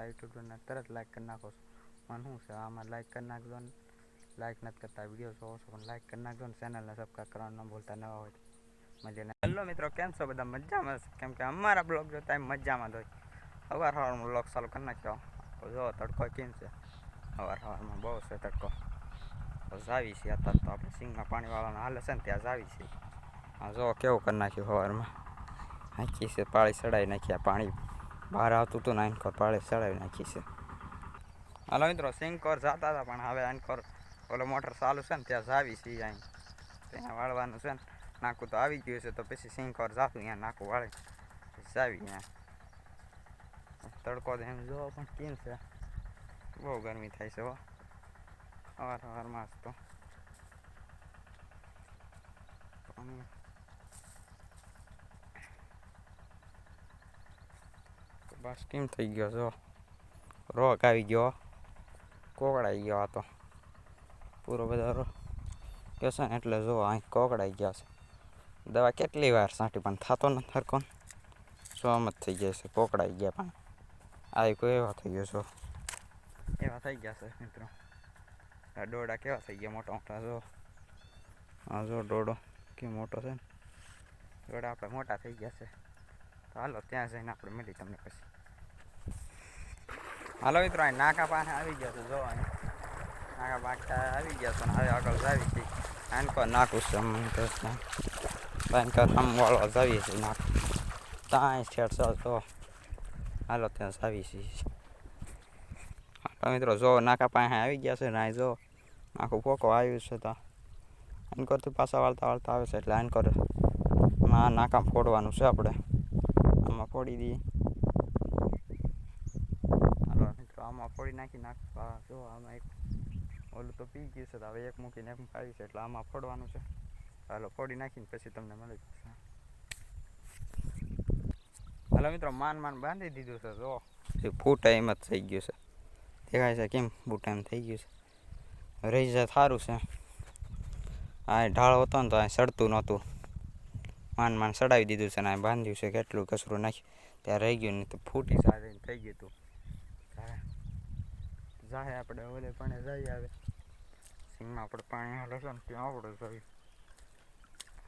YouTube channel તરત like કરી નાખો છો. મને શું છે આમાં લાઈક કરી નાખજો ને, લાઈક નથી કરતા વિડીયો જોવો છો પણ લાઈક કરી નાખજો ને, ચેનલને સબસ્ક્રાઈબ કરવાનું ન ભૂલતા. નવા હોય મજાને હેલો મિત્રો, કેમ છો બધા? મજામાં? કેમ કે અમારા બ્લોગ જોતા મજામાં જ હોય. સવારમાં બ્લોગ ચાલુ કરી નાખ્યો. જો તડકો કેમ છે, સવારમાં બહુ છે તડકો. તો જાવી છે અત્યારે તો આપણે સિંગમાં પાણી વાળવાના હાલે છે ને ત્યાં જાવી છે. હા જો કેવું કરી નાખ્યું સવારમાં, નાખી છે પાળી ચડાવી નાખ્યા. પાણી બહાર આવતું હતું ને આનકોર પાળી ચડાવી નાખી છે. હાલો મિત્રો, સિંગકોર જતા હતા પણ હવે આનકોર ઓલો મોટર ચાલુ છે ને ત્યાં જાવી છે. અહીં ત્યાં વાળવાનું છે ને, નાખું તો આવી ગયું છે તો પછી સિંગકોર જાતું ત્યાં નાખું વાળી જાવી. ત્યાં તડકો એમ જોવો પણ કેમ છે, બહુ ગરમી થાય છે હો સવારમાં તો. બસ કેમ થઈ ગયો જો, રોગ આવી ગયો, કોકડાઈ ગયો. આ તો પૂરો બધો રોગ કહેશે ને એટલે જો અહીં કોકડાઈ ગયા છે. દવા કેટલી વાર છાંટી પણ થતો નથી હરખો, સહમત થઈ જાય છે, કોકડાઈ ગયા. પણ આવી કોઈ એવા થઈ ગયો છો, એવા થઈ ગયા છે મિત્રો. આ ડોડા કેવા થઈ ગયા મોટા મોટા જો. હા જો ડોડો કેવો મોટો છે ને, ડોડા આપણે મોટા થઈ ગયા છે. તો હાલો ત્યાં જઈને આપણે મળી તમને પછી. હાલો મિત્રો, અહીં નાકા પાસે આવી ગયા છે. જો અહીં નાકા પાસે આવી ગયા છે ને હવે આગળ જાવી છે. આનકો નાખું છે આનકો વાળવા જાવીએ છીએ. નાક ત્યાં છેડશો તો હાલો ત્યાં જાવી છીએ. હાલો મિત્રો, જો નાકા પાસે આવી ગયા છે ને અહીં જો આખું પોકો આવ્યું છે. તો આનકોરથી પાછા વાળતા વાળતા આવે છે એટલે આનકોર નાકામાં ફોડવાનું છે આપણે. આમાં ફોડી દઈએ. હાલો મિત્રો, આમાં ફોડી નાખવા જો આમાં એક ઓલું તો પી ગયું છે તો હવે એક મૂકીને એક આવી છે એટલે આમાં ફોડવાનું છે. હાલો ફોડી નાખીને પછી તમને મળી જશે. હાલો મિત્રો, માન બાંધી દીધું છે. જો ફૂટ એમ જ થઈ ગયું છે, દેખાય છે કેમ બૂટ એમ થઈ ગયું છે. રહી જાય સારું છે. આ ઢાળ હતો ને તો અહીં સડતું નહોતું, માન સડાવી દીધું છે ને અહીં બાંધ્યું છે. કેટલું કચરું નાખ્યું ત્યાં રહી ગયું નહીં તો ફૂટી સાથે થઈ ગયું હતું. જાય આપણે ઓલે પણ જઈ આવે સિંગમાં આપણે પાણી હાલે છે ને ત્યાં આપણે જઈએ.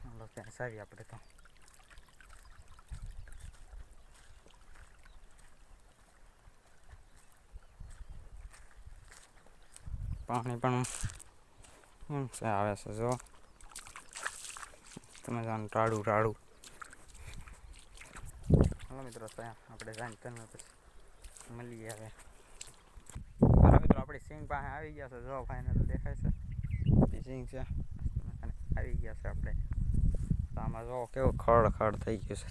હાલો ત્યાં સારી આપણે તો પાણી પણ એમ છે આવે છે. જો તમે જાણ ટાળું ટાળું. હાલો મિત્રો, ત્યાં આપણે જાણ તમે પછી મળીએ હવે. હાલો મિત્રો, આપણી સિંગ પાસે આવી ગયા છે. જો ફાઇનલ દેખાય છે સિંગ છે, આવી ગયા છે આપણે. તો આમાં જો કેવું ખડ થઈ ગયું છે.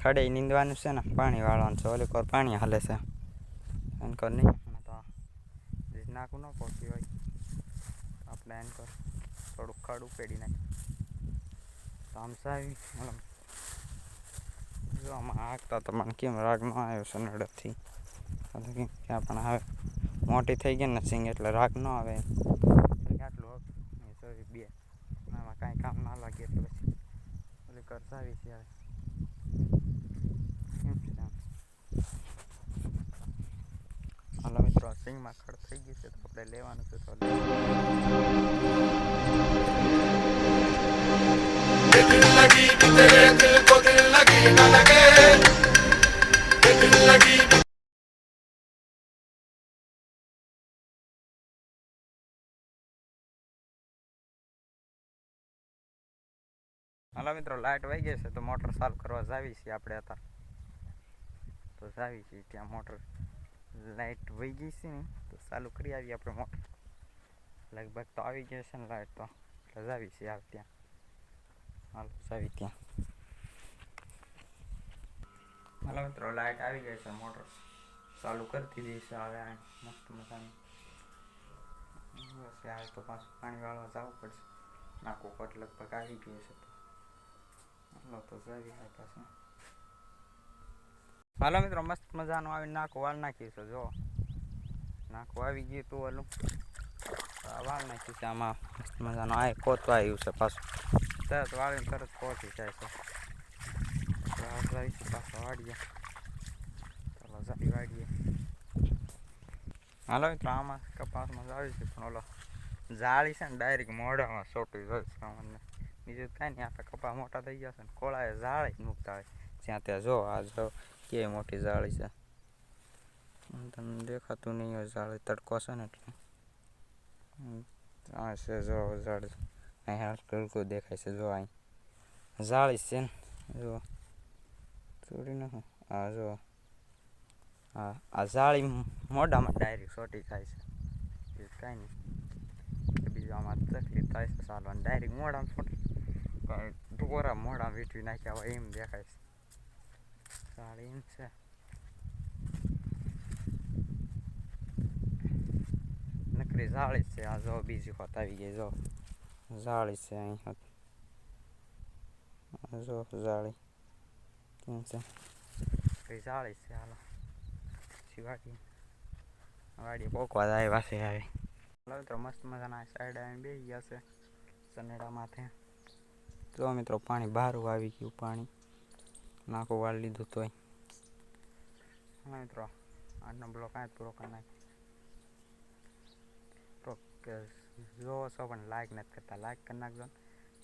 ખડે નીંદવાનું છે ને પાણી વાળવાનું છે. ઓલી કોર પાણી હાલે છે એનકોર નહીં તો નાખું ન પહોંચી હોય આપણે એનકોર થોડુંક ખડ ઉપાડી નાખીએ તો આમ સાવી. જો આમાં હાંકતા તો મને કેમ રાગ ન આવ્યો છે નડથી. ત્યાં પણ હવે મોટી થઈ ગઈ ને સિંગ એટલે રાગ ન આવે. આટલું સોરી બે આમાં કાંઈ કામ ના લાગે એટલે પછી ઓલી કરતા આવી છે. હવે કેમ છે આમ. હાલો મિત્રો, સિંગમાં ખડ થઈ ગયું છે તો આપણે લેવાનું છે. તો હાલો મિત્રો, લાઇટ વહી ગઈ છે તો મોટર ચાલુ કરવા જાવી છીએ આપણે. હતા તો જાવી છીએ ત્યાં મોટર લાઇટ વહી ગઈ છે ને તો ચાલુ કરી આવીએ આપણે મોટર. લગભગ તો આવી ગઈ છે ને લાઇટ તો એટલે જાવી છીએ આવે ત્યાં. હાલો જાવી ત્યાં. હાલો મિત્રો, લાઇટ આવી ગઈ છે, મોટર ચાલુ કરી દીધી છે. હવે મસ્ત મજાની આવે તો પાછું પાણી વાળવા જવું પડશે. નાખું કોટ લગભગ આવી ગયું છે. હાલો તો જાવી પાછું. હાલો મિત્રો, મસ્ત મજાનું આવી નાખું વાળ નાખ્યું છે. જો નાખું આવી ગયું તું ઓલું વાળ નાખ્યું છે. આમાં મસ્ત મજાનું આ કોતવા આવ્યું છે પાછું. તરત વાળીને તરત પહોંચી જાય છે. પાછા વાળીએ ચાલો જાવી વાળીએ. હાલો મિત્રો આમાં કપાસમાં જ આવી છે પણ ઓલો જાળી છે ને ડાયરેક્ટ મોઢામાં સોટી જાય છે અમને બીજું કાંઈ નહીં આપણે કપા મોટા થઈ ગયા છે ને કોળાએ જાળી જ મૂકતા હોય જ્યાં ત્યાં જો આ જો કેવી મોટી જાળી છે તમને દેખાતું નહીં હોય જાળી તડકો છે ને એટલે આ છે જો જાળી અહીંયા હલકું દેખાય છે જો અહીં જાળી છે ને જો થોડી ન હા જો હા આ જાળી મોઢામાં ડાયરેક્ટ સોટી થાય છે બીજું કાંઈ નહીં બીજું આમાં તકલીફ થાય છે ચાલવાની ડાયરેક્ટ મોઢામાં સોટી ઢોરા મોઢામાં વીંટવી નાખ્યા હોય એમ દેખાય છે જાળી એમ છે નકરી જાળી છે આ જો બીજી હોત આવી ગઈ જો જાળી છે અહીં જો જાળી કેમ છે કઈ જાળી છે હાલો વાડી વાડી પોકવા જાય પાસે આવે મિત્રો મસ્ત મજાના સાઈડ આવીને બેસી ગયા છે સનેડા માથે જો મિત્રો પાણી બહાર આવી ગયું પાણી નાખું વાળી લીધું તોય હા મિત્રો આજનો બ્લોક આ જ પૂરો કરી નાખી જોવો છો પણ લાઈક નથી કરતા લાઈક કરી નાખજો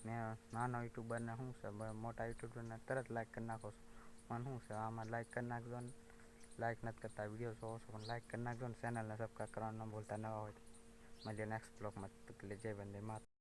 ને નાનો યુટ્યુબરને શું છે મોટા યુટ્યુબરને તરત લાઈક કરી નાખો છો મને શું છે આમાં લાઈક કરી નાખજો ને લાઈક નથી કરતા વિડીયો જોવો છો પણ લાઈક કરી નાખજો ને ચેનલને સબસ્ક્રાઈબ કરવાનું ન ભૂલતા નવા હોય તો મળીએ નેક્સ્ટ બ્લોગમાં જય વંદે માતરમ